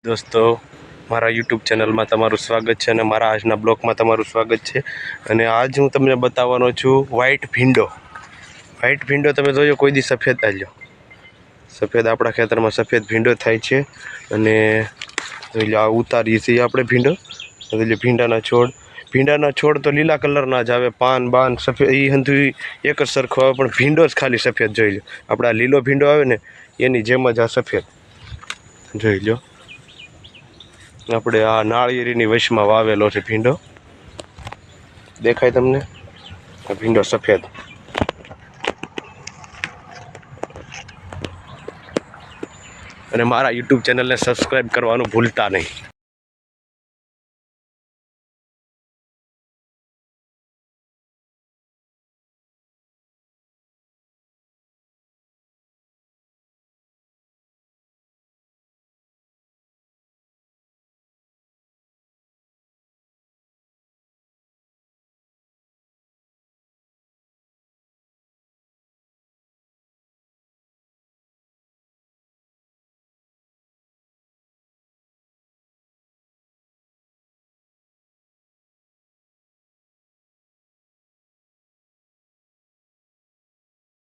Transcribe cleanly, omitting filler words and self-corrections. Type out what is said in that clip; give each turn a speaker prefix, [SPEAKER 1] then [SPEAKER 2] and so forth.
[SPEAKER 1] દોસ્તો, મારા યુટ્યુબ ચેનલમાં તમારું સ્વાગત છે અને મારા આજના બ્લોગમાં તમારું સ્વાગત છે. અને આજ હું તમને બતાવવાનો છું વ્હાઈટ ભીંડો. વ્હાઈટ ભીંડો તમે જોયો કોઈ દી સફેદ આલ્યો? સફેદ આપણા ખેતરમાં સફેદ ભીંડો થાય છે. અને એટલે આ ઉતારીએ છીએ આપણે ભીંડો. એટલે ભીંડાના છોડ તો લીલા કલરના જ આવે, પાન બાન સફેદ એ હંધું એક જ સરખો આવે, પણ ભીંડો જ ખાલી સફેદ જોઈ લો. આપણે આ લીલો ભીંડો આવે ને એની જેમ જ આ સફેદ જોઈ લો. આપણે આ નાળિયેરીની વશમાં વાવેલો છે ભીંડો. દેખાય તમને? આ ભીંડો સફેદ. અને મારા યુટ્યુબ ચેનલને સબસ્ક્રાઈબ કરવાનું ભૂલતા નહીં.